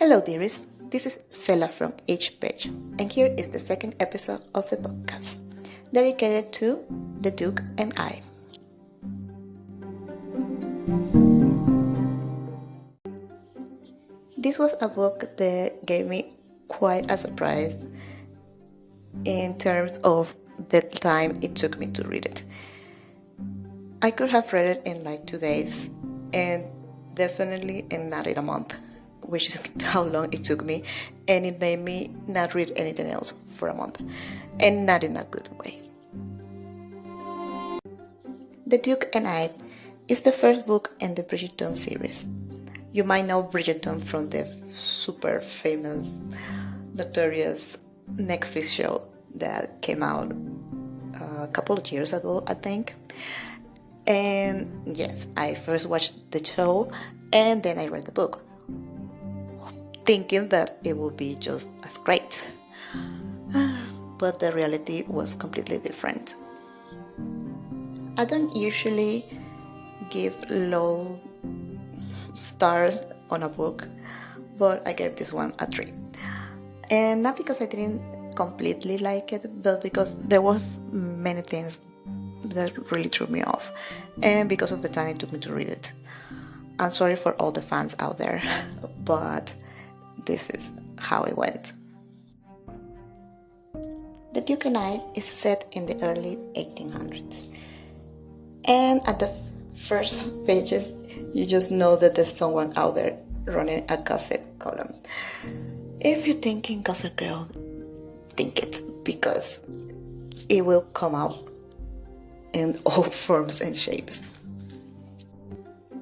Hello, dearies. This is Sela from Each Page, and here is the second episode of the podcast, dedicated to The Duke and I. This was a book that gave me quite a surprise in terms of the time it took me to read it. I could have read it in like 2 days, and definitely not in a month, which is how long it took me, and it made me not read anything else for a month, and not in a good way. The Duke and I is the first book in the Bridgerton series. You might know Bridgerton from the super famous, notorious Netflix show that came out a couple of years ago, I think. And yes, I first watched the show and then I read the book, thinking that it would be just as great. But the reality was completely different. I don't usually give low stars on a book, but I gave this one a 3. And not because I didn't completely like it, but because there was many things that really threw me off, and because of the time it took me to read it. I'm sorry for all the fans out there, but this is how it went. The Duke and I is set in the early 1800s, and at the first pages you just know that there's someone out there running a gossip column. If you're thinking Gossip Girl, think it, because it will come out in all forms and shapes.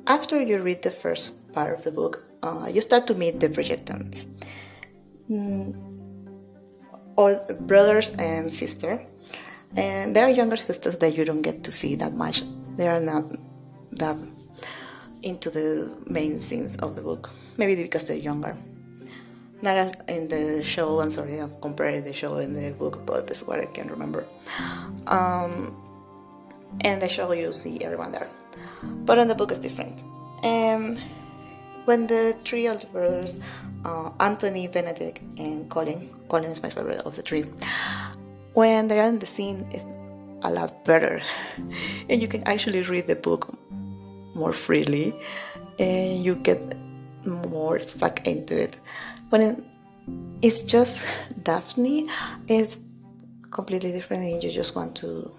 After you read the first part of the book, you start to meet the Bridgertons, or brothers and sister, and there are younger sisters that you don't get to see that much. They are not that into the main scenes of the book, maybe because they're younger. Not as in the show. I'm sorry, I'm comparing the show and the book, but this is what I can remember. And the show you see everyone there, but in the book it's different. And when the three older brothers, Anthony, Benedict, and Colin is my favorite of the three, when they're in the scene, it's a lot better, and you can actually read the book more freely, and you get more stuck into it. When it's just Daphne, it's completely different, and you just want to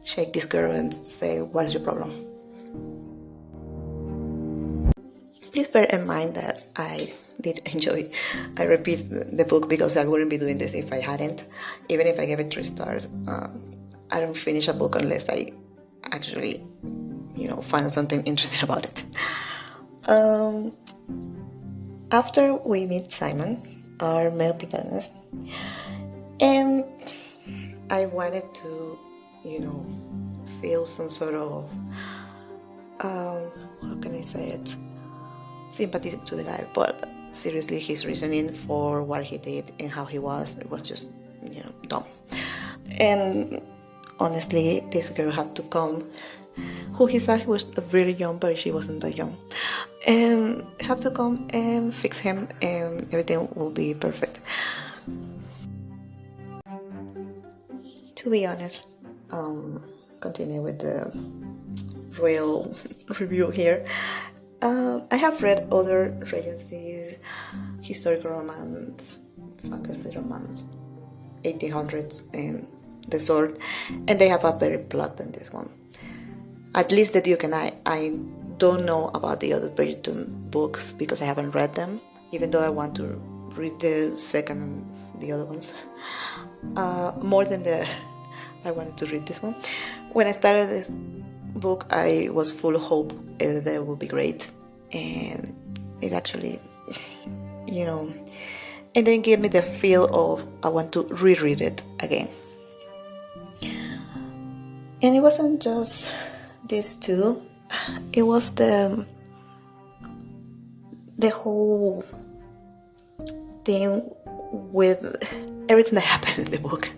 shake this girl and say, "What's your problem?" Please bear in mind that I did enjoy. I repeat the book because I wouldn't be doing this if I hadn't. Even if I gave it 3 stars, I don't finish a book unless I actually, find something interesting about it. After we meet Simon, our male protagonist, and I wanted to, feel some sort of, how can I say it, sympathy to the guy, but seriously, his reasoning for what he did and how he was, it was just, dumb. And honestly, this girl had to come, who he said he was really young, but she wasn't that young, and have to come and fix him, and everything will be perfect. To be honest, continue with the real review here. I have read other Regencies, historical romance, fantasy romance, 1800s, and The Sword, and they have a better plot than this one. At least The Duke and I don't know about the other Bridgerton books because I haven't read them, even though I want to read the second and the other ones. More than I wanted to read this one. When I started this book, I was full of hope that it would be great, and it actually, and then gave me the feel of I want to reread it again. And it wasn't just these two; it was the whole thing with everything that happened in the book.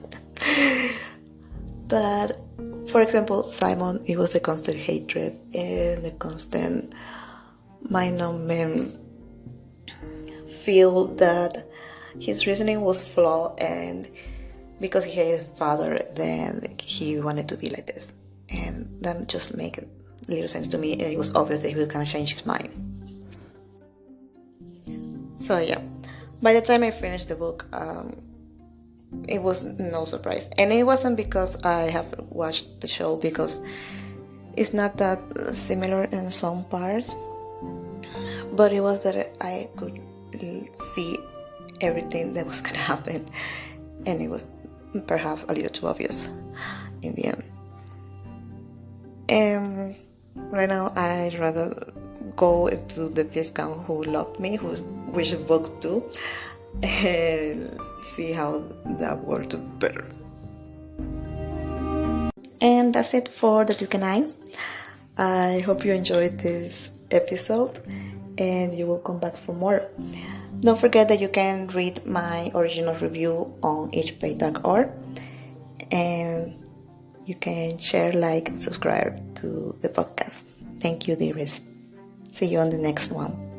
That, for example, Simon, it was the constant hatred and the constant mind-numbing feel that his reasoning was flawed, and because he hated his father, then he wanted to be like this. And that just made little sense to me, and it was obvious that he was gonna change his mind. So yeah, by the time I finished the book, it was no surprise. And it wasn't because I have watched the show, because it's not that similar in some parts, but it was that I could see everything that was gonna happen, and it was perhaps a little too obvious in the end. And right now I'd rather go into the Viscount Who Loved Me, which book too, and see how that worked better. And that's it for the Duke and I hope you enjoyed this episode and you will come back for more. Don't forget that you can read my original review on hpay.org, and you can share, like, and subscribe to the podcast. Thank you, dearest. See you on the next one.